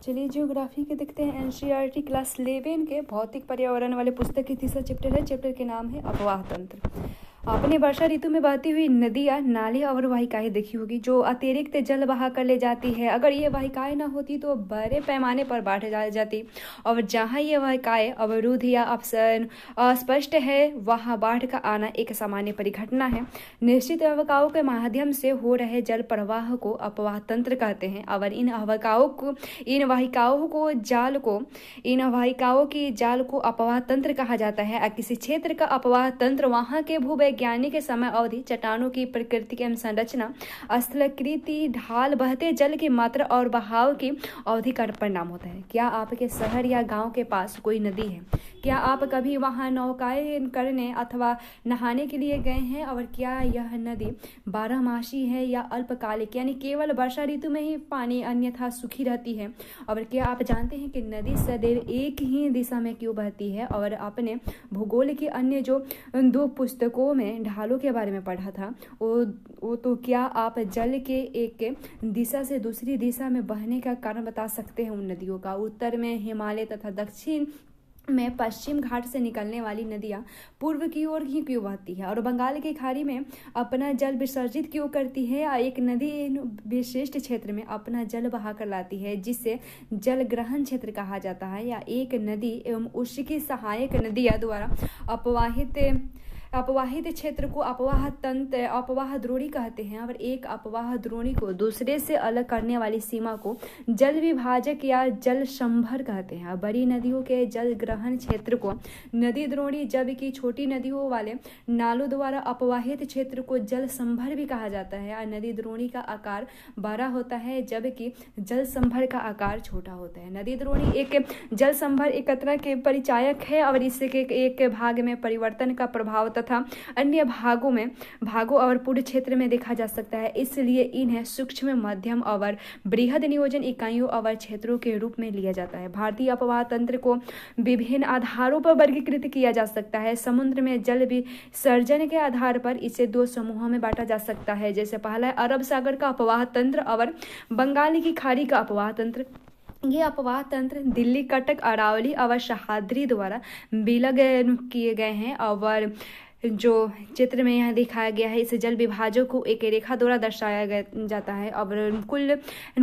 चलिए ज्योग्राफी के देखते हैं। एनसीईआरटी क्लास 11 के भौतिक पर्यावरण वाले पुस्तक की तीसरा चैप्टर है। चैप्टर के नाम है अपवाह तंत्र। आपने वर्षा ऋतु में बहती हुई नदियाँ, नाले और वाहिकाएं देखी होगी जो अतिरिक्त जल बहा कर ले जाती है। अगर ये वाहिकाएं ना होती तो बड़े पैमाने पर बाढ़ आ जाती, और जहाँ ये वाहिकाएं अवरुद्ध या अस्पष्ट है वहाँ बाढ़ का आना एक सामान्य परिघटना है। निश्चित अवकाओं के माध्यम से हो रहे जल प्रवाह को अपवाह तंत्र कहते हैं। और इन वाहिकाओं की जाल को अपवाह तंत्र कहा जाता है। किसी क्षेत्र का अपवाह तंत्र वहाँ के भूवैज्ञानिक समय अवधि, चट्टानों की प्रकृति एवं संरचना, स्थलाकृति, ढाल, बहते जल की मात्रा और बहाव की अवधि का परिणाम होता है। क्या आपके शहर या गांव के पास कोई नदी है? क्या आप कभी वहां नौकाएं करने अथवा नहाने के लिए गए हैं? और क्या यह नदी बारहमासी है या अल्पकालिक, यानी केवल वर्षा ऋतु में ही पानी अन्यथा सूखी रहती है? और क्या आप जानते हैं कि नदी सदैव एक ही दिशा में क्यों बहती है? और आपने भूगोल की अन्य जो 2 पुस्तकों में ढालों के बारे में पढ़ा था, वो तो क्या आप जल के एक दिशा से दूसरी दिशा में बहने का कारण बता सकते हैं उन नदियों का? उत्तर में हिमालय तथा दक्षिण में पश्चिम घाट से निकलने वाली नदियां पूर्व की ओर ही क्यों बहती है? और बंगाल की खाड़ी में अपना जल विसर्जित क्यों करती है? एक नदी विशिष्ट क्षेत्र में अपना जल बहा कर लाती है जिसे जल ग्रहण क्षेत्र कहा जाता है। या एक नदी एवं उसकी सहायक नदियां द्वारा अपवाहित क्षेत्र को अपवाह द्रोणी कहते हैं। और एक अपवाह द्रोणी को दूसरे से अलग करने वाली सीमा को जल विभाजक या जल संभर कहते हैं। बड़ी नदियों के जल ग्रहण क्षेत्र को नदी द्रोणी, जबकि छोटी नदियों वाले नालों द्वारा अपवाहित क्षेत्र को जल संभर भी कहा जाता है। नदी द्रोणी का आकार बड़ा होता है जबकि जल संभर का आकार छोटा होता है। नदी द्रोणी एक जल संभर एकत्र के परिचायक है और इसके एक भाग में परिवर्तन का प्रभाव तथा अन्य भागों और पूर्ण क्षेत्र में देखा जा सकता है। इसलिए इन्हें सूक्ष्म, मध्यम और बृहद नियोजन इकाइयों और क्षेत्रों के रूप में लिया जाता है। भारतीय अपवाह तंत्र को विभिन्न आधारों पर वर्गीकृत किया जा सकता है। समुद्र में जल विसर्जन के आधार पर इसे 2 समूहों में बांटा जा सकता है। जैसे पहला है अरब सागर का अपवाह तंत्र और बंगाल की खाड़ी का अपवाह तंत्र। ये अपवाह तंत्र दिल्ली, कटक, अरावली और सह्याद्री द्वारा विलग किए गए हैं। और जो चित्र में यहाँ दिखाया गया है, इस जल विभाजक को एक रेखा द्वारा दर्शाया जाता है। और कुल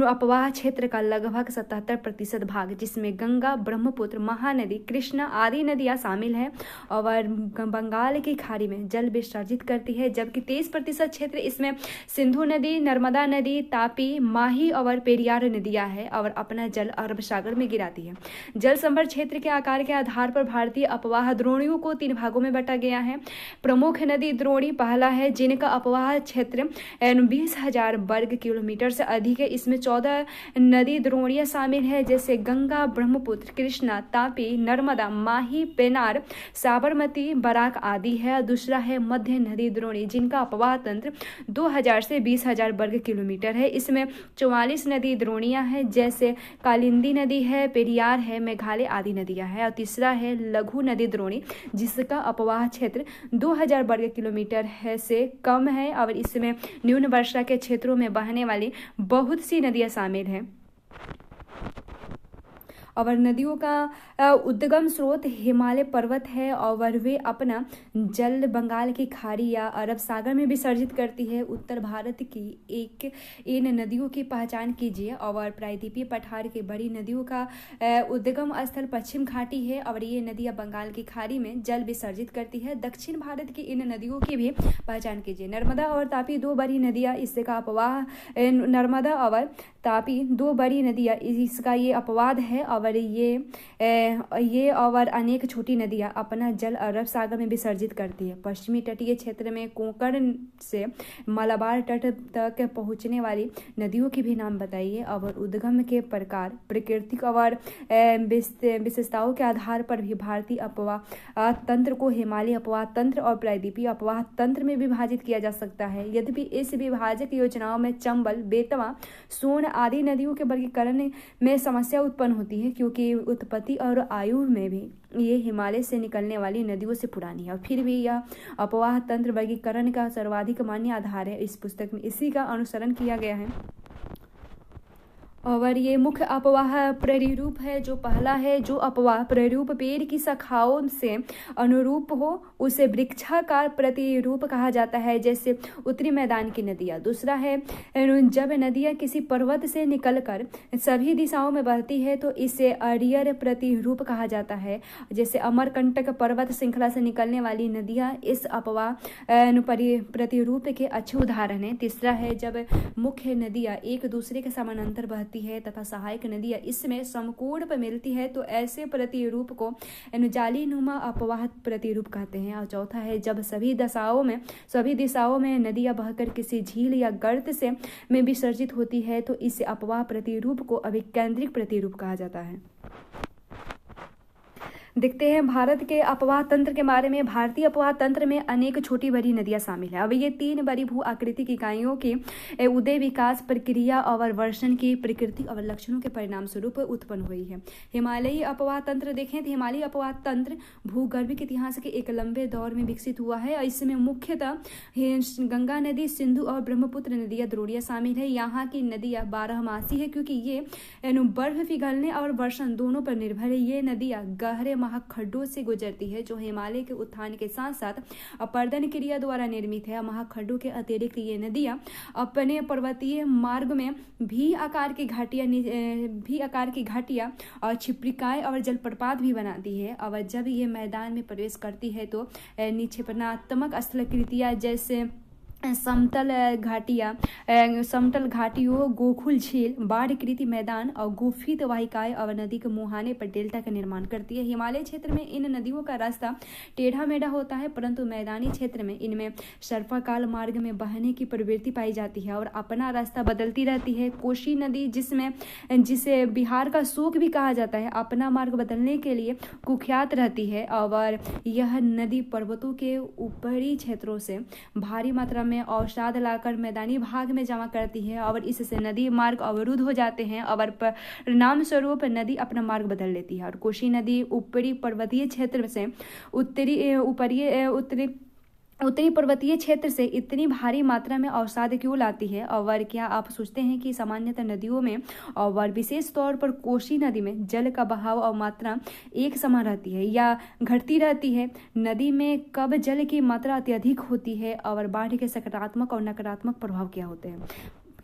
अपवाह क्षेत्र का लगभग 77% भाग, जिसमें गंगा, ब्रह्मपुत्र, महानदी, कृष्णा आदि नदियाँ शामिल है, और बंगाल की खाड़ी में जल विसर्जित करती है। जबकि 23% क्षेत्र इसमें सिंधु नदी, नर्मदा नदी, तापी, माही और पेरियार नदियाँ है और अपना जल अरब सागर में गिराती है। जल संभर क्षेत्र के आकार के आधार पर भारतीय अपवाह द्रोणियों को 3 भागों में बांटा गया है। प्रमुख नदी द्रोणी पहला है, जिनका अपवाह क्षेत्र 20,000 वर्ग किलोमीटर से अधिक है। इसमें 14 नदी द्रोणियां शामिल है, जैसे गंगा, ब्रह्मपुत्र, कृष्णा, तापी, नर्मदा, माही, पेनार, साबरमती, बराक आदि है। दूसरा है मध्य नदी द्रोणी, जिनका अपवाह तंत्र 2,000 से 20,000 वर्ग किलोमीटर है। इसमें 44 नदी द्रोणियां हैं, जैसे कालिंदी नदी है, पेरियार है, मेघालय आदि नदियां हैं। और तीसरा है लघु नदी द्रोणी, जिसका अपवाह क्षेत्र 2,000 वर्ग किलोमीटर है से कम है और इसमें न्यून वर्षा के क्षेत्रों में बहने वाली बहुत सी नदियां शामिल हैं। और नदियों का उद्गम स्रोत हिमालय पर्वत है और वे अपना जल बंगाल की खाड़ी या अरब सागर में विसर्जित करती है। उत्तर भारत की इन नदियों की पहचान कीजिए। और प्रायद्वीपीय पठार की बड़ी नदियों का उद्गम स्थल पश्चिम घाटी है और ये नदियां बंगाल की खाड़ी में जल विसर्जित करती है। दक्षिण भारत की इन नदियों की भी पहचान कीजिए। नर्मदा और तापी 2 बड़ी नदियाँ, इसका अपवाह नर्मदा और तापी 2 बड़ी नदियाँ, इसका ये अपवाद है। और ये और अनेक छोटी नदियां अपना जल अरब सागर में विसर्जित करती है। पश्चिमी तटीय क्षेत्र में कोंकण से मलाबार तट तक पहुंचने वाली नदियों के भी नाम बताइए। और उद्गम के प्रकार, प्राकृतिक और विशेषताओं के आधार पर भी भारतीय अपवाह तंत्र को हिमालय अपवाह तंत्र और प्रायद्वीपीय अपवाह तंत्र में विभाजित किया जा सकता है। यद्यपि इस विभाजक योजनाओं में चंबल, बेतवा, सोन आदि नदियों के वर्गीकरण में समस्या उत्पन्न होती है, क्योंकि उत्पत्ति और आयु में भी ये हिमालय से निकलने वाली नदियों से पुरानी है। और फिर भी यह अपवाह तंत्र वर्गीकरण का सर्वाधिक मान्य आधार है। इस पुस्तक में इसी का अनुसरण किया गया है। और ये मुख्य अपवाह प्रतिरूप है। जो पहला है, जो अपवाह प्रतिरूप पेड़ की शाखाओं से अनुरूप हो उसे वृक्षाकार प्रतिरूप कहा जाता है, जैसे उत्तरी मैदान की नदियाँ। दूसरा है, जब नदियाँ किसी पर्वत से निकलकर सभी दिशाओं में बहती है तो इसे अरियर प्रतिरूप कहा जाता है, जैसे अमरकंटक पर्वत श्रृंखला से निकलने वाली नदियाँ इस अपवाह प्रतिरूप के अच्छे उदाहरण हैं। तीसरा है, जब मुख्य नदियाँ एक दूसरे के समानांतर बहती है तथा सहायक नदियाँ इसमें समकोण पर मिलती है तो ऐसे प्रतिरूप को जालीनुमा अपवाह प्रतिरूप कहते हैं। और चौथा है, जब सभी दिशाओं में नदियाँ बहकर किसी झील या गर्त से में विसर्जित होती है तो इस अपवाह प्रतिरूप को अभिकेंद्रिक प्रतिरूप कहा जाता है। देखते हैं भारत के अपवाह तंत्र के बारे में। भारतीय अपवाह तंत्र में अनेक छोटी बड़ी नदियां शामिल है। अब ये 3 बड़ी भू आकृतिक इकाइयों की उदय, विकास, प्रक्रिया और वर्षण की प्रकृति और लक्षणों के परिणाम स्वरूप उत्पन्न हुई है। हिमालयी अपवाह तंत्र देखें तो हिमालयी अपवाह तंत्र भूगर्भिक इतिहास के एक लंबे दौर में विकसित हुआ है और इसमें मुख्यतः गंगा नदी, सिंधु और ब्रह्मपुत्र नदियां द्रोणियां शामिल है। यहाँ की नदियां 12मासी है क्योंकि ये बर्फ पिघलने और वर्षण दोनों पर निर्भर है। ये नदियां गहरे महाखड्डों से गुजरती है जो हिमालय के उत्थान के साथ साथ अपर्दन क्रिया द्वारा निर्मित है। महाखड्डों के अतिरिक्त ये नदियां अपने पर्वतीय मार्ग में भी आकार की घाटियां और छिप्रिकाएं और जलप्रपात भी बनाती है। और जब ये मैदान में प्रवेश करती है तो निक्षेपणात्मक स्थलाकृतियां जैसे समतल घाटियों, गोकुल झील, बाढ़कृति मैदान और गुफित वाहिकाएं और नदी के मुहाने पर डेल्टा का निर्माण करती है। हिमालय क्षेत्र में इन नदियों का रास्ता टेढ़ा मेढ़ा होता है परंतु मैदानी क्षेत्र में इनमें सर्पाकाल मार्ग में बहने की प्रवृत्ति पाई जाती है और अपना रास्ता बदलती रहती है। कोसी नदी जिसे बिहार का शोक भी कहा जाता है, अपना मार्ग बदलने के लिए कुख्यात रहती है और यह नदी पर्वतों के ऊपरी क्षेत्रों से भारी मात्रा में अवसाद लाकर मैदानी भाग में जमा करती है और इससे नदी मार्ग अवरुद्ध हो जाते हैं और परिणाम स्वरूप नदी अपना मार्ग बदल लेती है। और कोसी नदी ऊपरी पर्वतीय क्षेत्र से उत्तरी पर्वतीय क्षेत्र से इतनी भारी मात्रा में अवसाद क्यों लाती है? और क्या आप सोचते हैं कि सामान्यतः नदियों में और विशेष तौर पर कोसी नदी में जल का बहाव और मात्रा एक समान रहती है या घटती रहती है? नदी में कब जल की मात्रा अत्यधिक होती है और बाढ़ के सकारात्मक और नकारात्मक प्रभाव क्या होते हैं?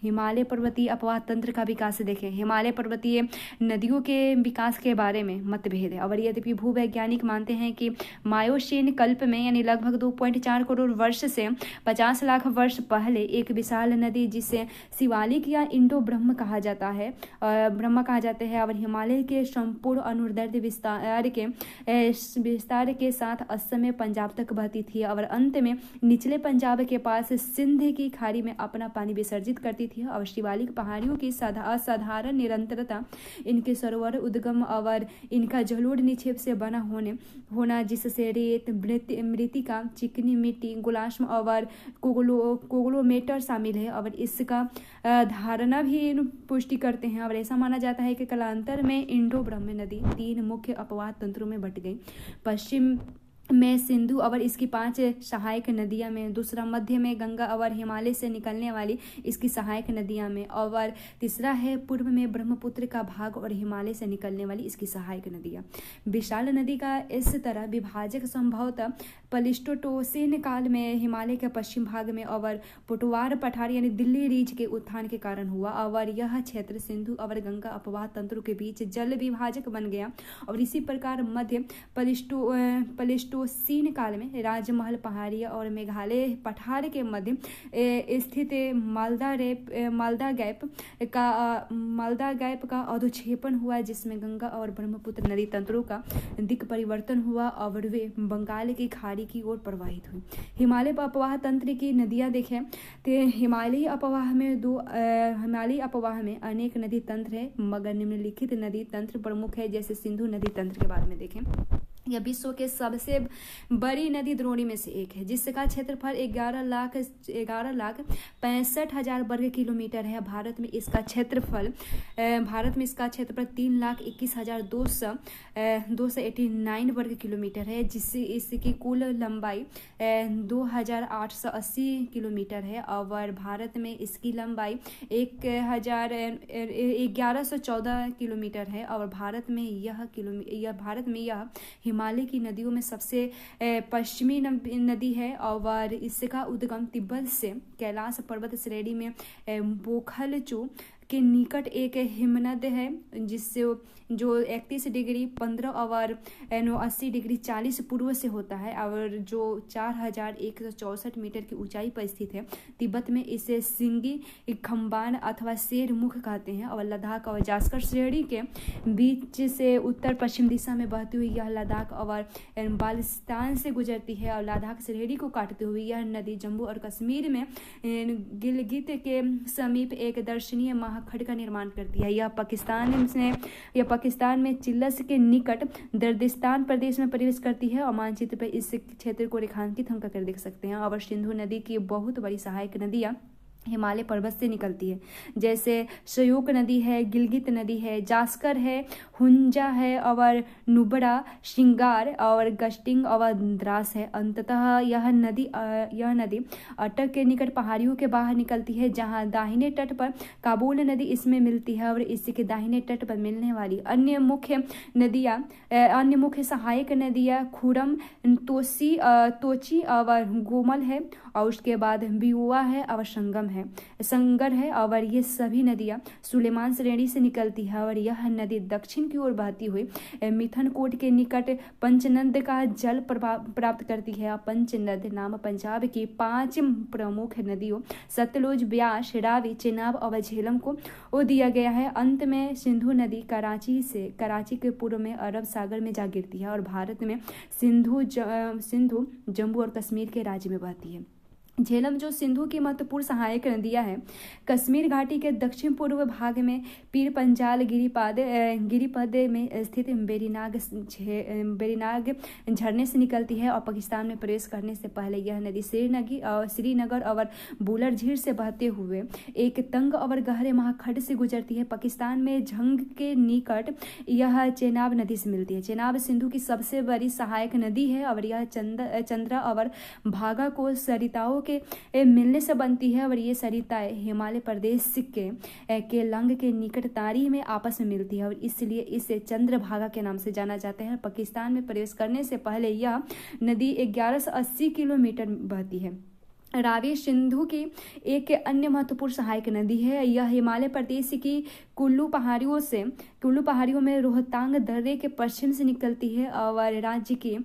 हिमालय पर्वतीय अपवाह तंत्र का विकास देखें। हिमालय पर्वतीय नदियों के विकास के बारे में मतभेद है और यद्यपि भूवैज्ञानिक मानते हैं कि मायोसीन कल्प में यानी लगभग 2.4 करोड़ वर्ष से 50 लाख वर्ष पहले एक विशाल नदी जिसे शिवालिक या इंडो ब्रह्म कहा जाता है और हिमालय के संपूर्ण अनुर्दैर्ध्य विस्तार के साथ असम में पंजाब तक बहती थी और अंत में निचले पंजाब के पास सिंध की खाड़ी में अपना पानी विसर्जित करती थी। और शिवालिक पहाड़ियों की असाधारण निरंतरता, इनके सरोवर उद्गम और इनका जलोढ़ निक्षेप से बना होना जिससे रेत, मृत्तिका, चिकनी मिट्टी, गुलाश्म और कोगलोमेटर शामिल है और इसका धारणा भी पुष्टि करते हैं। और ऐसा माना जाता है कि कालांतर में इंडो ब्रह्म नदी 3 मुख्य अपवाह तंत्रों में बट गई। पश्चिम में सिंधु और इसकी 5 सहायक नदियां में, दूसरा मध्य में गंगा और हिमालय से निकलने वाली इसकी सहायक नदियां में, और तीसरा है पूर्व में ब्रह्मपुत्र का भाग और हिमालय से निकलने वाली इसकी सहायक नदियां। विशाल नदी का इस तरह विभाजक संभवतः प्लीस्टोसीन काल में हिमालय के पश्चिम भाग में और पोटवार पठार यानी दिल्ली रीज के उत्थान के कारण हुआ और यह क्षेत्र सिंधु और गंगा अपवाह तंत्रों के बीच जल विभाजक बन गया। और इसी प्रकार मध्य प्लीस्टोसीन काल में राजमहल पहाड़ियाँ और मेघालय पठार के मध्य स्थित मालदा गैप का अधोक्षेपण हुआ जिसमें गंगा और ब्रह्मपुत्र नदी तंत्रों का दिक् परिवर्तन हुआ और वे बंगाल की खाड़ी की ओर प्रवाहित हुई। हिमालय अपवाह तंत्र की नदियां देखें तो हिमालयी अपवाह में अनेक नदी तंत्र है मगर निम्नलिखित नदी तंत्र प्रमुख है। जैसे सिंधु नदी तंत्र के बारे में देखें यह विश्व के सबसे बड़ी नदी द्रोणी में से एक है, जिसका क्षेत्रफल 11,65,000 वर्ग किलोमीटर है। भारत में इसका क्षेत्रफल 3,21,289 वर्ग किलोमीटर है, जिससे इसकी कुल लंबाई 2,880 किलोमीटर है। और भारत में इसकी लंबाई 1,1114 किलोमीटर है। और भारत में यह हिमालय की नदियों में सबसे पश्चिमी नदी है। और इसका उद्गम तिब्बत से कैलाश पर्वत श्रेणी में बोखलचू के निकट एक हिमनद है, जिससे जो 31 डिग्री 15 और 80 डिग्री 40 पूर्व से होता है, और जो 4,164 मीटर की ऊंचाई पर स्थित है। तिब्बत में इसे सिंगी खम्बान अथवा शेर मुख कहते हैं। और लद्दाख और जास्कर श्रेणी के बीच से उत्तर पश्चिम दिशा में बहती हुई यह लद्दाख और बाल्टिस्तान से गुजरती है। और लद्दाख श्रेणी को काटते हुए यह नदी जम्मू और कश्मीर में गिलगित के समीप एक दर्शनीय महाखंड का निर्माण करती है। यह पाकिस्तान में चिल्लस के निकट दर्दिस्तान प्रदेश में प्रवेश करती है। और मानचित्र पर इस क्षेत्र को रेखांकित हम करके देख सकते हैं। और सिंधु नदी की बहुत बड़ी सहायक नदियाँ हिमालय पर्वत से निकलती है, जैसे शयोक नदी है, गिलगित नदी है, जास्कर है, हुंजा है, और नुब्रा, श्रृंगार और गस्टिंग और द्रास है। अंततः यह नदी अटक के निकट पहाड़ियों के बाहर निकलती है, जहां दाहिने तट पर काबुल नदी इसमें मिलती है। और इसके दाहिने तट पर मिलने वाली अन्य मुख्य सहायक नदियाँ खुरम, तोची और गोमल है। और उसके बाद बियुआ है और संगर है। और ये सभी नदियाँ सुलेमान श्रेणी से निकलती है। और यह नदी दक्षिण की ओर बहती हुई मिथनकोट के निकट पंचनद का जल प्राप्त करती है। पंचनद नाम पंजाब की 5 प्रमुख नदियों सतलुज, ब्यास, रावी, चेनाब और झेलम को दिया गया है। अंत में सिंधु नदी कराची के पूर्व में अरब सागर में जा गिरती है। और भारत में सिंधु जम्मू और कश्मीर के राज्य में बहती है। झेलम जो सिंधु की महत्वपूर्ण सहायक नदियां हैं, कश्मीर घाटी के दक्षिण पूर्व भाग में पीर पंजाल गिरिपद में स्थित बेरीनाग झरने से निकलती है। और पाकिस्तान में प्रवेश करने से पहले यह नदी श्रीनगर और बुलर झील से बहते हुए एक तंग और गहरे महाखंड से गुजरती है। पाकिस्तान में झंग के निकट यह चेनाब नदी से मिलती है। चेनाब सिंधु की सबसे बड़ी सहायक नदी है। और यह चंद्रा और भागा को सरिताओं के मिलने से बनती है। और ये सरिताएं हिमालय प्रदेश के लंग के निकट तारी में आपस में मिलती है। और इसलिए इसे चंद्रभागा के नाम से जाना जाता है। पाकिस्तान में प्रवेश करने से पहले यह नदी 1180 किलोमीटर बहती है। रावी सिंधु की एक अन्य महत्वपूर्ण सहायक नदी है। यह हिमालय प्रदेश की कुल्लू पहाड़ियों में रोहतांग दर्रे के पश्चिम से निकलती है और राज्य की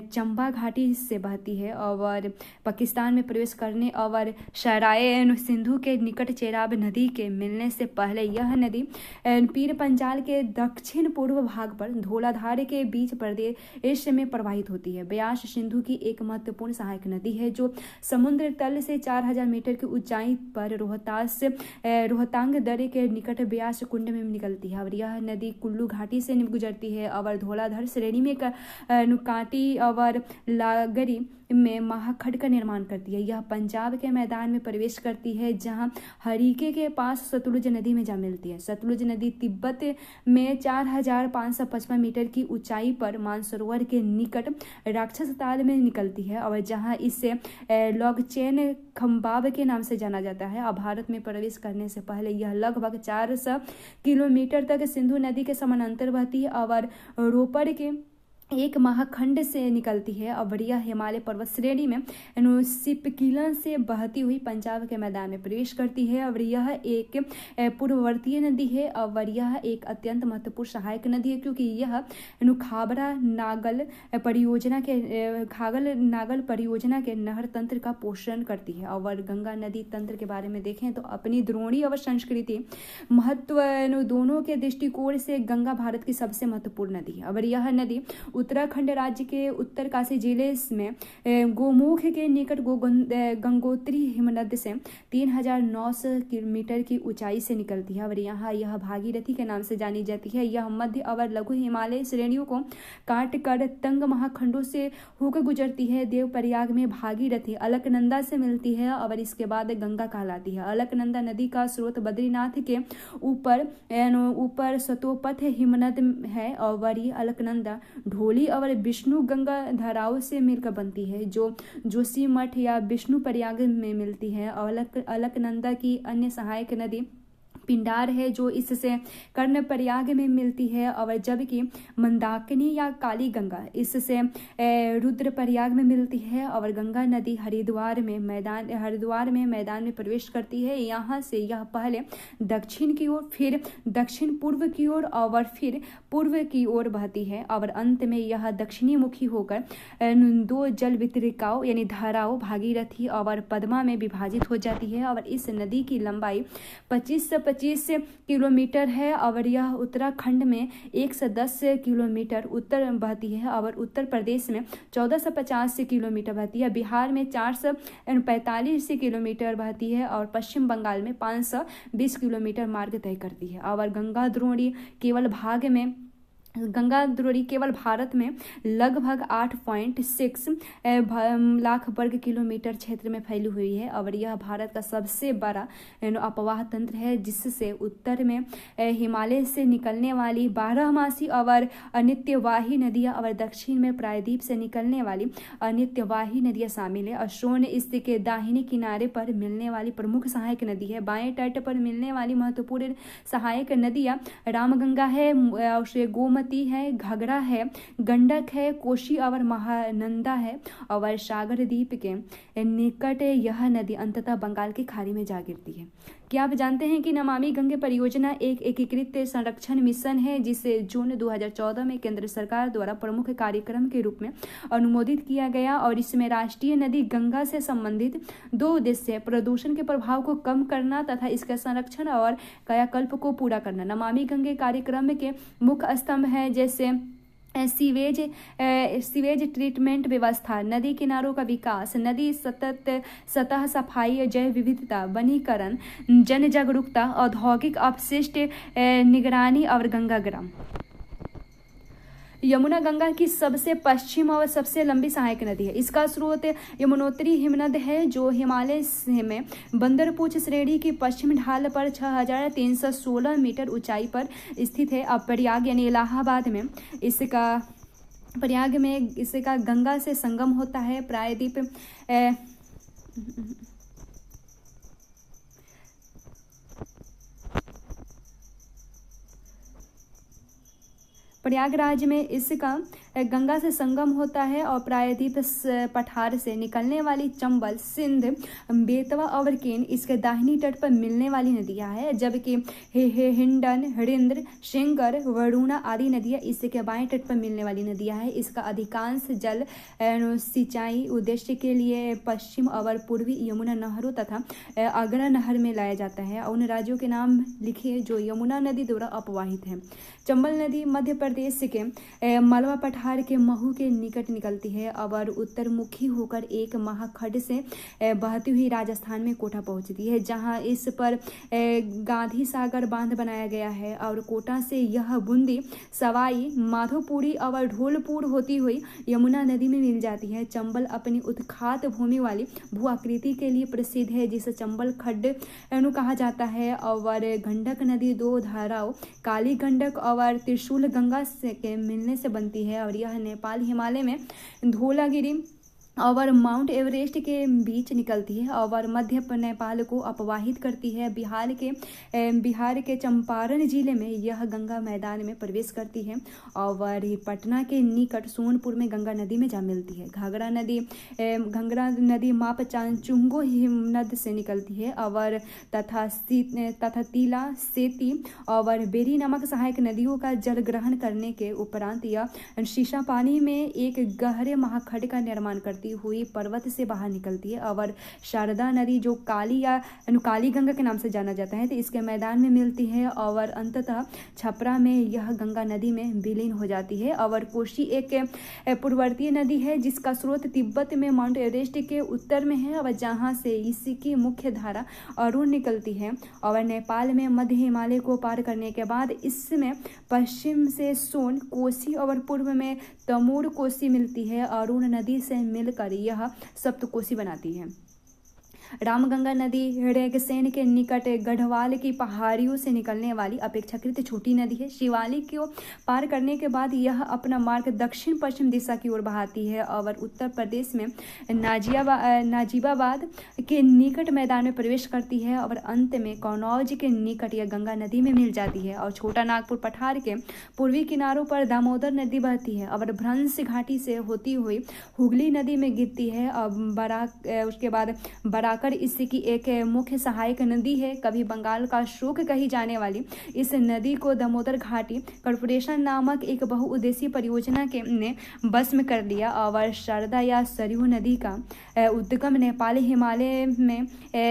चंबा घाटी से बहती है। और पाकिस्तान में प्रवेश करने और शराय सिंधु के निकट चेनाब नदी के मिलने से पहले यह नदी पीर पंजाल के दक्षिण पूर्व भाग पर धौलाधार के बीच प्रदेश में प्रवाहित होती है। ब्यास सिंधु की एक महत्वपूर्ण सहायक नदी है, जो समुद्र तल से 4000 मीटर की ऊंचाई पर रोहतांग दर्रे के निकट ब्यास कुंड में निकलती है। और यह नदी कुल्लू घाटी से गुजरती है और धौलाधार श्रेणी में काटी और लागरी में महाखंड का निर्माण करती है। यह पंजाब के मैदान में प्रवेश करती है, जहां हरीके के पास सतलुज नदी में जा मिलती है। सतलुज नदी तिब्बत में 4555 मीटर की ऊंचाई पर मानसरोवर के निकट राक्षस ताल में निकलती है, और जहां इसे लॉगचेन खम्बाब के नाम से जाना जाता है। और भारत में प्रवेश करने से पहले यह लगभग 400 किलोमीटर तक सिंधु नदी के समानांतर बहती है और रोपड़ के एक महाखंड से निकलती है। और यह हिमालय पर्वत श्रेणी में सिपकिलन से बहती हुई पंजाब के मैदान में प्रवेश करती है। और यह एक पूर्ववर्तीय नदी है और यह एक अत्यंत महत्वपूर्ण सहायक नदी है, क्योंकि यह खाबरा नागल परियोजना के नहर तंत्र का पोषण करती है। और गंगा नदी तंत्र के बारे में देखें तो अपनी द्रोणी और संस्कृति महत्व दोनों के दृष्टिकोण से गंगा भारत की सबसे महत्वपूर्ण नदी है। और यह नदी उत्तराखंड राज्य के उत्तरकाशी जिले में गोमुख के निकट गंगोत्री हिमनद से 3900 मीटर की ऊंचाई से निकलती है और यहाँ यह भागीरथी के नाम से जानी जाती है। यह मध्य और लघु हिमालय श्रेणियों को काट कर तंग महाखंडों से होकर गुजरती है। देवप्रयाग में भागीरथी अलकनंदा से मिलती है और इसके बाद गंगा कहलाती है। अलकनंदा नदी का स्रोत बद्रीनाथ के ऊपर सतोपथ हिमनद है और ये अलकनंदा ढोली और विष्णु गंगा धाराओं से मिलकर बनती है जो जोशीमठ या विष्णु प्रयाग में मिलती है। अलकनंदा की अन्य सहायक नदी पिंडार है जो इससे कर्ण प्रयाग में मिलती है और जबकि मंदाकिनी या काली गंगा इससे रुद्र प्रयाग में मिलती है और गंगा नदी हरिद्वार में मैदान में प्रवेश करती है। यहाँ से यह पहले दक्षिण की ओर फिर दक्षिण पूर्व की ओर और फिर पूर्व की ओर बहती है और अंत में यह दक्षिणी मुखी होकर दो जल वितरिकाओं यानी धाराओं भागीरथी और पद्मा में विभाजित हो जाती है और इस नदी की लंबाई 25 किलोमीटर है और यह उत्तराखंड में 110 किलोमीटर उत्तर बहती है और उत्तर प्रदेश में 1450 किलोमीटर बहती है। बिहार में 445 किलोमीटर बहती है और पश्चिम बंगाल में 520 किलोमीटर मार्ग तय करती है। और गंगा द्रोणी केवल भारत में लगभग 8.6 लाख वर्ग किलोमीटर क्षेत्र में फैली हुई है और यह भारत का सबसे बड़ा अपवाह तंत्र है जिससे उत्तर में हिमालय से निकलने वाली 12मासी और अनित्यवाही नदियां और दक्षिण में प्रायद्वीप से निकलने वाली अनित्यवाही नदियां शामिल है। अश्रोन इसके दाहिने किनारे पर मिलने वाली प्रमुख सहायक नदी है। बाएं तट पर मिलने वाली महत्वपूर्ण सहायक नदियां रामगंगा है, गोमती है, घाघरा है, गंडक है, कोशी और महानंदा है और सागर द्वीप के निकट यह नदी अंततः बंगाल की खाड़ी में जा गिरती है। क्या आप जानते हैं कि नमामि गंगे परियोजना एक एकीकृत संरक्षण मिशन है जिसे जून 2014 में केंद्र सरकार द्वारा प्रमुख कार्यक्रम के रूप में अनुमोदित किया गया और इसमें राष्ट्रीय नदी गंगा से संबंधित 2 उद्देश्य प्रदूषण के प्रभाव को कम करना तथा इसका संरक्षण और कायाकल्प को पूरा करना। नमामि गंगे कार्यक्रम के मुख्य स्तंभ है जैसे सीवेज ट्रीटमेंट व्यवस्था, नदी किनारों का विकास, नदी सतह सफाई, जैव विविधता, वनीकरण, जन जागरूकता, औद्योगिक अपशिष्ट निगरानी और गंगा ग्राम। यमुना गंगा की सबसे पश्चिम और सबसे लंबी सहायक नदी है। इसका स्रोत यमुनोत्री हिमनद है जो हिमालय में बंदरपूछ श्रेणी की पश्चिम ढाल पर 6316 मीटर ऊंचाई पर स्थित है। अब प्रयाग यानी इलाहाबाद में इसका गंगा से संगम होता है। प्रायद्वीप प्रयागराज में इसका गंगा से संगम होता है और प्रायद्वीप पठार से निकलने वाली चंबल, सिंध, बेतवा और केन इसके दाहिनी तट पर मिलने वाली नदियां हैं जबकि हिंडन, हरिंद्र, शेंगर, वरुणा आदि नदियां इसके बाएं तट पर मिलने वाली नदियां हैं। इसका अधिकांश जल सिंचाई उद्देश्य के लिए पश्चिम और पूर्वी यमुना नहरों तथा अगरा नहर में लाया जाता है। उन राज्यों के नाम लिखिए जो यमुना नदी द्वारा अपवाहित हैं। चंबल नदी मध्य प्रदेश के मालवा पठार के महू के निकट निकलती है और उत्तरमुखी होकर एक महाखड्ड से बहती हुई राजस्थान में कोटा पहुंचती है जहां इस पर गांधी सागर बांध बनाया गया है और कोटा से यह बूंदी, सवाई माधोपुरी और ढोलपुर होती हुई यमुना नदी में मिल जाती है। चंबल अपनी उत्खात भूमि वाली भू आकृति के लिए प्रसिद्ध है जिसे चंबल खड्ड कहा जाता है और गंडक नदी 2 धाराओं काली गंडक और त्रिशूल गंगा के मिलने से बनती है और यह नेपाल हिमालय में धौलागिरी और माउंट एवरेस्ट के बीच निकलती है और मध्य नेपाल को अपवाहित करती है। बिहार के चंपारण जिले में यह गंगा मैदान में प्रवेश करती है और पटना के निकट सोनपुर में गंगा नदी में जा मिलती है। घाघरा नदी मापचांचुंगो हिमनद से निकलती है और तथा तिला, सेती और बेरी नामक सहायक नदियों का जल ग्रहण करने के उपरांत यह शीशा पानी में एक गहरे महाखड्ड का निर्माण करती बहती हुई पर्वत से बाहर निकलती है। और शारदा नदी जो काली गंगा के नाम से जाना जाता है, तो इसके मैदान में मिलती है और अंततः छपरा में यह गंगा नदी में विलीन हो जाती है। और कोसी एक पूर्ववर्तीय नदी है जिसका स्रोत तिब्बत में माउंट एवरेस्ट के उत्तर में है और जहाँ से इसकी मुख्य धारा अरुण निकलती है। और नेपाल में मध्य हिमालय को पार करने के बाद इसमें पश्चिम से सोन कोसी और पूर्व में तमोर कोसी मिलती है। अरुण नदी से मिलकर यह सप्तकोसी बनाती है। रामगंगा नदी रेगसेन के निकट गढ़वाल की पहाड़ियों से निकलने वाली अपेक्षाकृत छोटी नदी है। शिवालिक को पार करने के बाद यह अपना मार्ग दक्षिण पश्चिम दिशा की ओर बहाती है और उत्तर प्रदेश में नाजिबाबाद के निकट मैदान में प्रवेश करती है और अंत में कन्नौज के निकट यह गंगा नदी में मिल जाती है। और छोटा नागपुर पठार के पूर्वी किनारों पर दामोदर नदी बहती है और भ्रंश घाटी से होती हुई हुगली नदी में गिरती है। और उसके बाद बराकर इसकी एक मुख्य सहायक नदी है। कभी बंगाल का शोक कही जाने वाली इस नदी को दामोदर घाटी कॉर्पोरेशन नामक एक बहुउद्देशीय परियोजना के ने बस में कर लिया। और शारदा या सरयू नदी का उद्गम नेपाली हिमालय में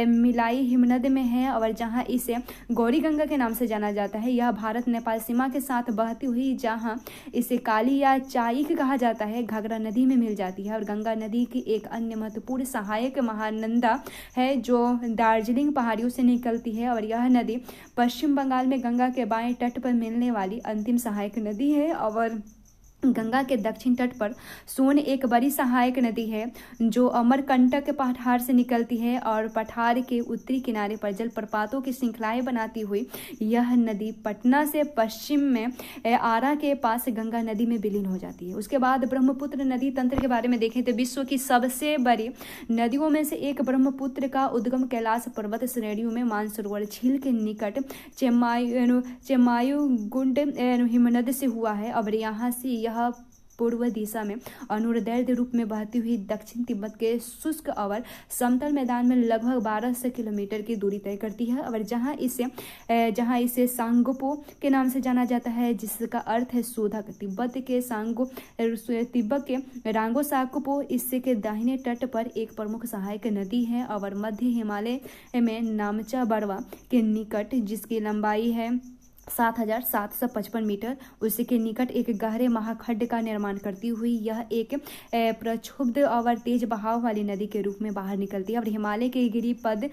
मिलाई हिमनद में है और जहां इसे गौरी गंगा के नाम से जाना जाता है। यह भारत नेपाल सीमा के साथ बहती हुई जहां इसे काली या चाईक कहा जाता है घाघरा नदी में मिल जाती है। और गंगा नदी की एक अन्य महत्वपूर्ण सहायक महानंदा है जो दार्जिलिंग पहाड़ियों से निकलती है और यह नदी पश्चिम बंगाल में गंगा के बाएं तट पर मिलने वाली अंतिम सहायक नदी है। और गंगा के दक्षिण तट पर सोन एक बड़ी सहायक नदी है जो अमरकंटक पठार से निकलती है और पठार के उत्तरी किनारे पर जलप्रपातों की श्रृंखलाएं बनाती हुई यह नदी पटना से पश्चिम में आरा के पास गंगा नदी में विलीन हो जाती है। उसके बाद ब्रह्मपुत्र नदी तंत्र के बारे में देखें तो विश्व की सबसे बड़ी नदियों में से एक ब्रह्मपुत्र का उद्गम कैलाश पर्वत श्रेणियों में मानसरोवर झील के निकट चेमायुगुंड हिमनद से हुआ है। और यहाँ से यह पूर्व दिशा में अनुदैर्ध्य रूप में बहती हुई दक्षिण तिब्बत के शुष्क और समतल मैदान में लगभग 1200 किलोमीटर की दूरी तय करती है। और जहां इसे सांगोपो के नाम से जाना जाता है जिसका अर्थ है शोधक। तिब्बत के रांगो साकुपो इससे के दाहिने तट पर एक प्रमुख सहायक नदी है। और मध्य हिमालय में नामचा बड़वा के निकट जिसकी लंबाई है 7755 मीटर उसके निकट एक गहरे महाखड्ड का निर्माण करती हुई यह एक प्रक्षुब्ध और तेज बहाव वाली नदी के रूप में बाहर निकलती है। और हिमालय के गिरिपद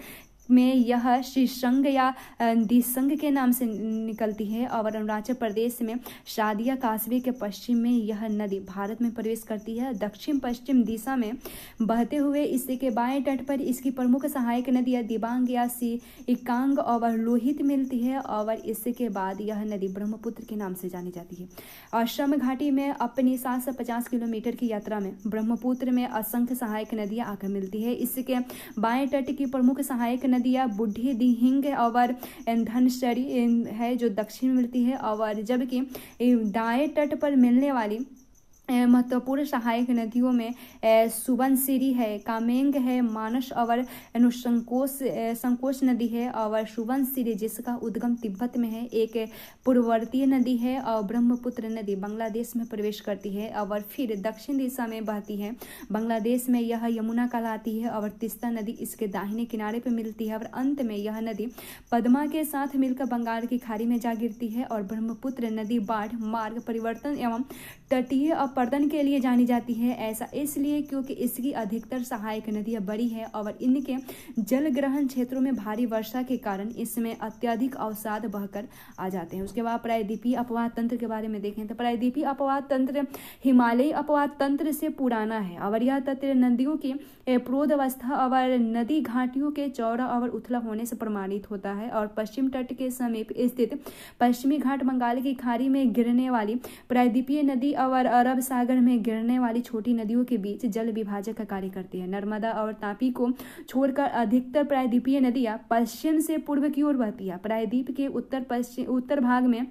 में यह शीशंग या दिसंग के नाम से निकलती है। और अरुणाचल प्रदेश में शादिया कास्बे के पश्चिम में यह नदी भारत में प्रवेश करती है। दक्षिण पश्चिम दिशा में बहते हुए इसके के बाएं तट पर इसकी प्रमुख सहायक नदियां दिबांग या सिकांग और लोहित मिलती है। और इसके बाद यह नदी ब्रह्मपुत्र के नाम से जानी जाती है। असम घाटी में अपनी 750 किलोमीटर की यात्रा में ब्रह्मपुत्र में असंख्य सहायक नदियां आकर मिलती है। इसके बाएं तट की प्रमुख सहायक नदियां बुढ़ी दिहिंग और धनसरी है जो दक्षिण में मिलती है। और जबकि दाएं तट पर मिलने वाली महत्वपूर्ण सहायक नदियों में सुबनसिरी है, कामेंग है, मानस और संकोच नदी है। और सुबनसिरी जिसका उद्गम तिब्बत में है एक पूर्ववर्तीय नदी है। और ब्रह्मपुत्र नदी बांग्लादेश में प्रवेश करती है और फिर दक्षिण दिशा में बहती है। बांग्लादेश में यह यमुना कहलाती है और तीस्ता नदी इसके दाहिने किनारे पर मिलती है। और अंत में यह नदी पद्मा के साथ मिलकर बंगाल की खाड़ी में जा गिरती है। और ब्रह्मपुत्र नदी बाढ़ मार्ग परिवर्तन एवं तटीय अपरदन के लिए जानी जाती है। ऐसा इसलिए क्योंकि इसकी अधिकतर सहायक नदियां बड़ी है और इनके जल ग्रहण क्षेत्रों में भारी वर्षा के कारण इसमें अत्यधिक अवसाद बहकर आ जाते हैं। उसके बाद प्रायद्वीपीय अपवाह तंत्र के बारे में देखें तो प्रायद्वीपीय अपवाह तंत्र हिमालयी अपवाह तंत्र से पुराना है और यह तंत्र नदियों की प्रोध अवस्था और नदी घाटियों के चौड़ा और उथला होने से प्रमाणित होता है। और पश्चिम तट के समीप स्थित पश्चिमी घाट बंगाल की खाड़ी में गिरने वाली प्रायद्वीपीय नदी और अरब सागर में गिरने वाली छोटी नदियों के बीच जल विभाजक का कार्य करती है। नर्मदा और तापी को छोड़कर अधिकतर प्रायद्वीपीय नदियां पश्चिम से पूर्व की ओर बहती है। प्रायद्वीप के उत्तर भाग में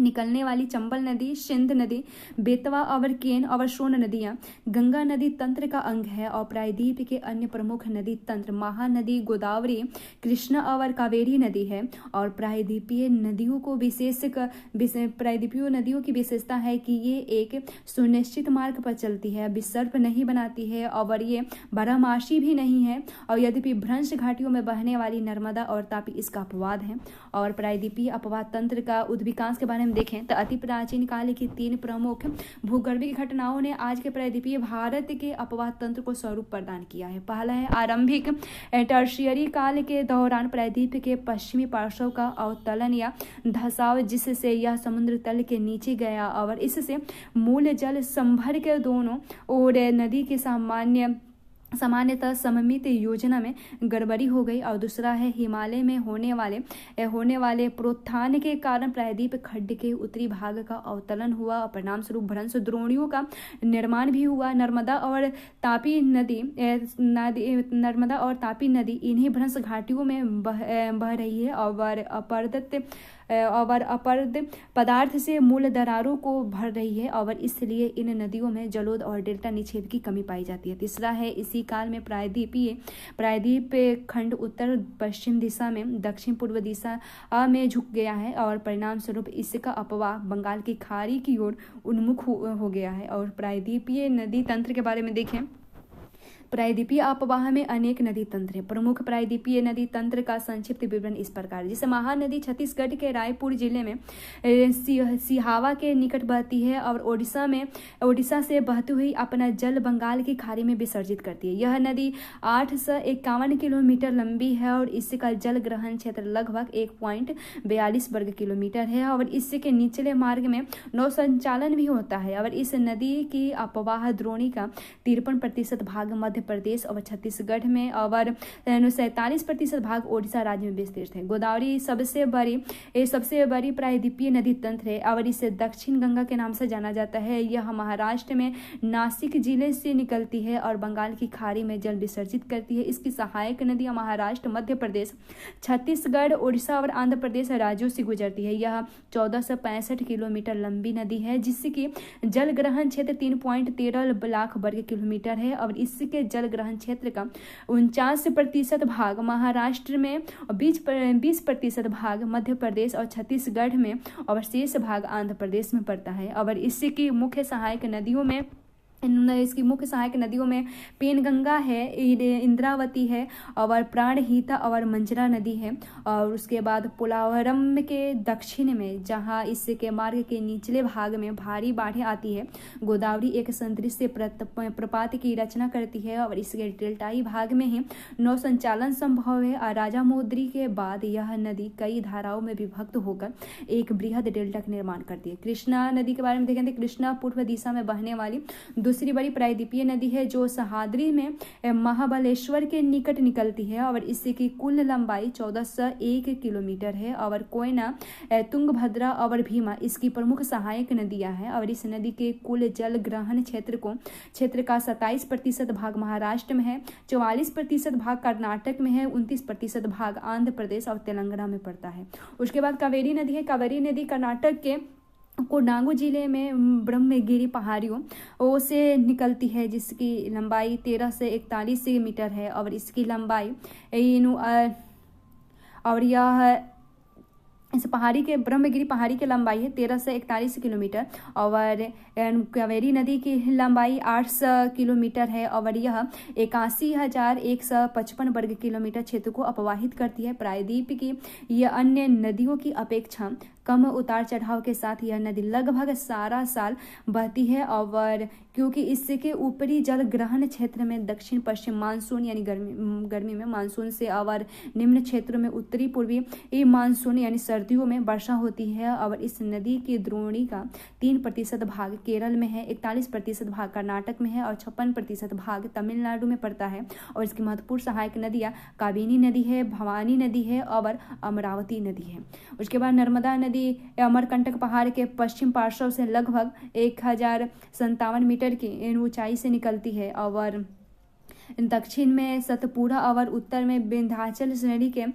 निकलने वाली चंबल नदी, सिंध नदी, बेतवा और केन और सोन नदियां गंगा नदी तंत्र का अंग है। और प्रायद्वीप के अन्य प्रमुख नदी तंत्र महानदी, गोदावरी, कृष्णा और कावेरी नदी है। और प्रायद्वीपीय नदियों की विशेषता है कि ये एक सुनिश्चित मार्ग पर चलती है, विसर्प नहीं बनाती है और ये बारहमासी भी नहीं है। और यद्यपि भ्रंश घाटियों में बहने वाली नर्मदा और तापी इसका अपवाद है। और प्रायद्वीपीय अपवाद तंत्र का उद्विकास के बारे में देखें तो अति प्राचीन काल की 3 प्रमुख भूगर्भीय घटनाओं ने आज के प्रायद्वीपीय भारत के अपवाद तंत्र को स्वरूप प्रदान किया है। पहला है आरंभिक टर्शियरी काल के दौरान प्रायद्वीप के पश्चिमी पार्श्व का अवतलन या धसाव, जिससे यह समुद्र तल के नीचे गया और इससे मूल जल संभर के दोनों ओर नदी के सामान्यतः सममित योजना में गड़बड़ी हो गई। और दूसरा है हिमालय में होने वाले प्रोत्थान के कारण प्रायद्वीप खड्ड के उत्तरी भाग का अवतलन हुआ और परिणाम स्वरूप भ्रंश द्रोणियों का निर्माण भी हुआ। नर्मदा और तापी नदी इन्हीं भ्रंश घाटियों में बह रही है और अपरद पदार्थ से मूल दरारों को भर रही है और इसलिए इन नदियों में जलोढ़ और डेल्टा निक्षेप की कमी पाई जाती है। तीसरा है इसी काल में प्रायद्वीप खंड उत्तर पश्चिम दिशा में दक्षिण पूर्व दिशा में झुक गया है और परिणाम स्वरूप इसका अपवाह बंगाल की खाड़ी की ओर उन्मुख हो गया है। और प्रायद्वीपीय नदी तंत्र के बारे में देखें, प्रायद्वीपीय अपवाह में अनेक नदी तंत्र है। प्रमुख प्रायद्वीपीय नदी तंत्र का संक्षिप्त विवरण इस प्रकार, जैसे महानदी छत्तीसगढ़ के रायपुर जिले में सिहावा के निकट बहती है और ओडिशा से बहती हुई अपना जल बंगाल की खाड़ी में विसर्जित करती है। यह नदी 851 किलोमीटर लंबी है और इसका जल ग्रहण क्षेत्र लगभग 1.42 वर्ग किलोमीटर है और इसके निचले मार्ग में नौ संचालन भी होता है। और इस नदी की अपवाह द्रोणी का 53% भाग मध्य प्रदेश और छत्तीसगढ़ में और 47% भाग ओडिशा राज्य में विस्तृत है। गोदावरी सबसे बड़ी प्रायद्वीपीय नदी तंत्र है और इसे दक्षिण गंगा के नाम से जाना जाता है। यह महाराष्ट्र में नासिक जिले से निकलती है और बंगाल की खाड़ी में जल विसर्जित करती है। इसकी सहायक नदियां महाराष्ट्र, मध्य प्रदेश, छत्तीसगढ़, ओडिशा और आंध्र प्रदेश राज्यों से गुजरती है। यह 1465 किलोमीटर लंबी नदी है जिसकी जल ग्रहण क्षेत्र 3.13 लाख वर्ग किलोमीटर है और इसके जल ग्रहण क्षेत्र का 49% भाग महाराष्ट्र में और 20% भाग मध्य प्रदेश और छत्तीसगढ़ में और शेष भाग आंध्र प्रदेश में पड़ता है। और इसकी मुख्य सहायक नदियों में पेनगंगा है, इंद्रावती है और प्राणहिता और मंजरा नदी है। और उसके बाद पोलावरम के दक्षिण में, जहां इसके मार्ग के निचले भाग में भारी बाढ़ें आती है, गोदावरी एक सदृश प्रपात की रचना करती है और इसके डेल्टाई भाग में ही नौ संचालन संभव है। और राजामुद्री के बाद यह नदी कई धाराओं में विभक्त होकर एक बृहद डेल्टा का निर्माण करती है। कृष्णा नदी के बारे में देखें तो कृष्णा पूर्व दिशा में बहने वाली दूसरी बड़ी प्रायद्वीपीय नदी है जो सह्याद्री में महाबलेश्वर के निकट निकलती है और इसकी कुल लंबाई 1401 किलोमीटर है। और कोयना, तुंगभद्रा और भीमा इसकी प्रमुख सहायक नदियां हैं। और इस नदी के कुल जल ग्रहण क्षेत्र का 27% भाग महाराष्ट्र में है, 44% भाग कर्नाटक में है, 29% भाग आंध्र प्रदेश और तेलंगाना में पड़ता है। उसके बाद कावेरी नदी है। कावेरी नदी कर्नाटक के कोडागु जिले में ब्रह्मगिरी पहाड़ियों से निकलती है जिसकी लंबाई 13 से 41 मीटर है और इसकी लंबाई और यह इस ब्रह्मगिरी पहाड़ी की लंबाई है 13 से 41 किलोमीटर और कावेरी नदी की लंबाई 800 किलोमीटर है और यह 81,155 वर्ग किलोमीटर क्षेत्र को अपवाहित करती है। प्रायद्वीप की यह अन्य नदियों की अपेक्षा कम उतार चढ़ाव के साथ यह नदी लगभग सारा साल बहती है और क्योंकि इसके ऊपरी जल ग्रहण क्षेत्र में दक्षिण पश्चिम मानसून यानी गर्मी में मानसून से और निम्न क्षेत्रों में उत्तरी पूर्वी मानसून यानी सर्दियों में वर्षा होती है। और इस नदी की द्रोणी का 3% भाग केरल में है, 41% भाग कर्नाटक में है और 56% भाग तमिलनाडु में पड़ता है। और इसकी महत्वपूर्ण सहायक नदियां काबिनी नदी है, भवानी नदी है और अमरावती नदी है। उसके बाद नर्मदा नदी अमरकंटक पहाड़ के पश्चिम पार्श्व से लगभग 1057 मीटर की ऊंचाई से निकलती है और दक्षिण में सतपुड़ा और उत्तर में विंध्याचल श्रेणी के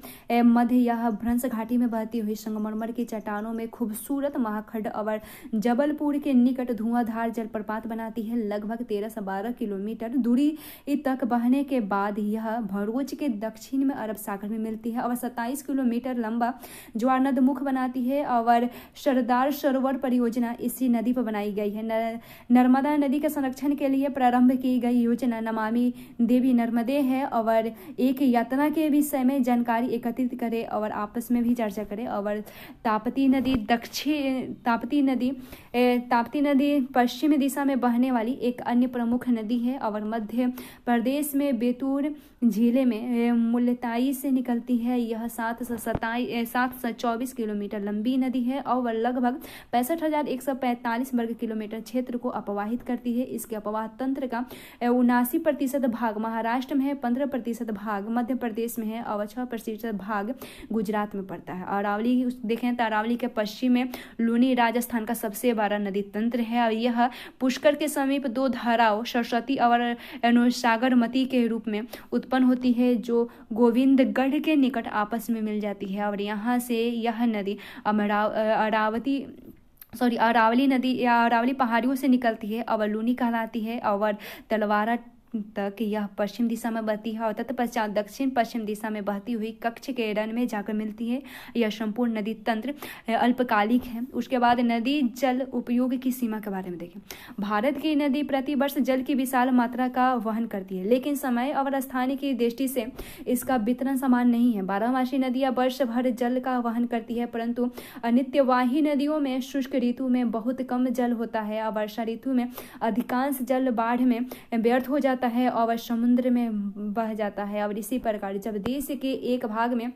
मध्य यह भ्रंश घाटी में बहती हुई संगमरमर की चट्टानों में खूबसूरत महाखंड और जबलपुर के निकट धुआंधार जलप्रपात बनाती है। लगभग 13 से 12 किलोमीटर दूरी तक बहने के बाद यह भरूच के दक्षिण में अरब सागर में मिलती है और 27 किलोमीटर लंबा ज्वारनद मुख बनाती है और सरदार सरोवर परियोजना इसी नदी पर बनाई गई है। नर्मदा नदी के संरक्षण के लिए प्रारंभ की गई योजना नमामि देवी नर्मदे है और एक यात्रा के विषय में जानकारी एकत्रित करे और आपस में भी चर्चा करे। और ताप्ती नदी पश्चिमी दिशा में बहने वाली एक अन्य प्रमुख नदी है और मध्य प्रदेश में बेतूर जिले में मुल्ताई से निकलती है। यह 7 से 24 किलोमीटर लंबी नदी है और लगभग 65,145 वर्ग किलोमीटर क्षेत्र को अपवाहित करती है। इसके अपवाह तंत्र का 79% भाग महाराष्ट्र में है, 15% भाग मध्य प्रदेश में है और 6% भाग गुजरात में पड़ता है। अरावली देखें तो अरावली के पश्चिम में लूनी राजस्थान का सबसे बड़ा नदी तंत्र है और यह पुष्कर के समीप 2 धाराओं सरस्वती और सागरमती के रूप में उत्पन्न होती है जो गोविंदगढ़ के निकट आपस में मिल जाती है और यहाँ से यह नदी अरावली पहाड़ियों से निकलती है और लूनी कहलाती है और तलवारा तक यह पश्चिम दिशा में बहती है और तत्पश्चात दक्षिण पश्चिम दिशा में बहती हुई कच्छ के रण में जाकर मिलती है। यह संपूर्ण नदी तंत्र अल्पकालिक है। उसके बाद नदी जल उपयोग की सीमा के बारे में देखें। भारत की नदी प्रति वर्ष जल की विशाल मात्रा का वहन करती है, लेकिन समय और स्थान की दृष्टि से इसका वितरण समान नहीं है। बारहमासी नदियां वर्ष भर जल का वहन करती है, परंतु अनित्यवाही नदियों में शुष्क ऋतु में बहुत कम जल होता है और वर्षा ऋतु में अधिकांश जल बाढ़ में व्यर्थ हो जाता है और समुद्र में बह जाता है। और इसी प्रकार जब देश के एक भाग में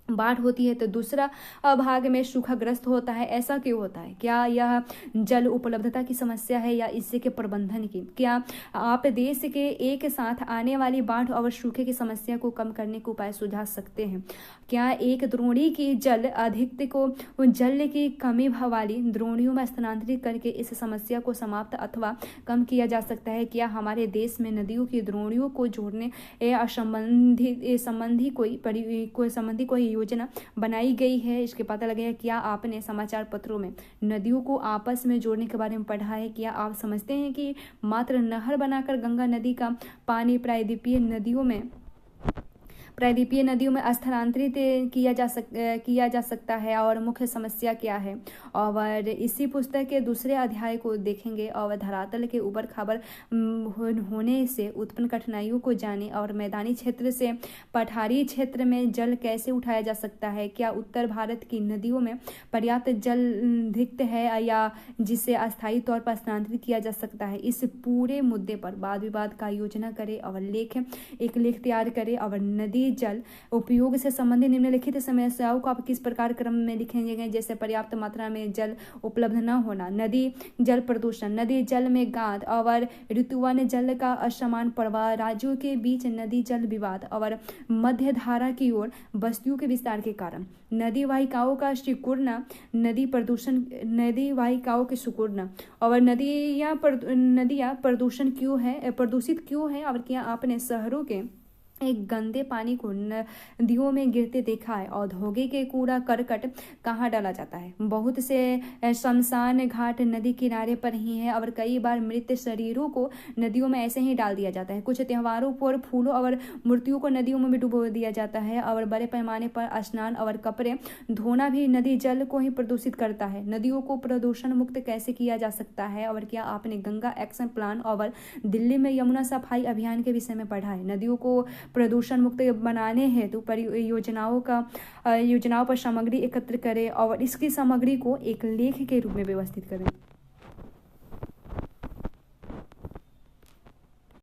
बाढ़ होती है तो दूसरा भाग में सूखाग्रस्त होता है। ऐसा क्यों होता है? क्या यह जल उपलब्धता की समस्या है या इससे के प्रबंधन की? क्या आप देश के एक साथ आने वाली बाढ़ और सूखे की समस्या को कम करने के उपाय सुझा सकते हैं? क्या एक द्रोणी की जल अधिकता को जल की कमी वाली द्रोणियों में स्थानांतरित करके इस समस्या को समाप्त अथवा कम किया जा सकता है? क्या हमारे देश में नदियों की द्रोणियों को जोड़ने संबंधी कोई योजना बनाई गई है? इसके पता लगेगा। क्या आपने समाचार पत्रों में नदियों को आपस में जोड़ने के बारे में पढ़ा है? क्या आप समझते हैं कि मात्र नहर बनाकर गंगा नदी का पानी प्रायद्वीपीय नदियों में स्थानांतरित किया जा सकता है और मुख्य समस्या क्या है? और इसी पुस्तक के दूसरे अध्याय को देखेंगे और धरातल के ऊपर खबर होने से उत्पन्न कठिनाइयों को जाने और मैदानी क्षेत्र से पठारी क्षेत्र में जल कैसे उठाया जा सकता है। क्या उत्तर भारत की नदियों में पर्याप्त जल धिक्त है या जिसे अस्थायी तौर पर स्थानांतरित किया जा सकता है? इस पूरे मुद्दे पर वाद विवाद का आयोजन करें और एक लेख तैयार करें और नदी जल उपयोग से संबंधित निम्नलिखित समस्याओं को आप किस प्रकार क्रम में लिखेंगे? जैसे पर्याप्त मात्रा में जल उपलब्ध न होना, नदी जल प्रदूषण, नदी जल में गाद और ऋतुवन जल का असमान प्रवाह, राज्यों के बीच नदी जल विवाद और मध्य धारा की ओर बस्तियों के विस्तार के कारण, नदी वाहिकाओं का सिकुड़ना, नदी वाहिकाओं के सिकुड़ना और नदियाँ प्रदूषित क्यों है और क्या आपने शहरों के एक गंदे पानी को नदियों में गिरते देखा है? औद्योगिक कूड़ा करकट कहाँ डाला जाता है? बहुत से शमशान घाट नदी किनारे पर ही है और कई बार मृत शरीरों को नदियों में ऐसे ही डाल दिया जाता है। कुछ त्योहारों पर फूलों और मूर्तियों को नदियों में भी डुबो दिया जाता है और बड़े पैमाने पर स्नान और कपड़े धोना भी नदी जल को ही प्रदूषित करता है। नदियों को प्रदूषण मुक्त कैसे किया जा सकता है? और क्या आपने गंगा एक्शन प्लान और दिल्ली में यमुना सफाई अभियान के विषय में पढ़ा है? नदियों को प्रदूषण मुक्त बनाने हेतु योजनाओं पर सामग्री एकत्र करें और इसकी सामग्री को एक लेख के रूप में व्यवस्थित करें।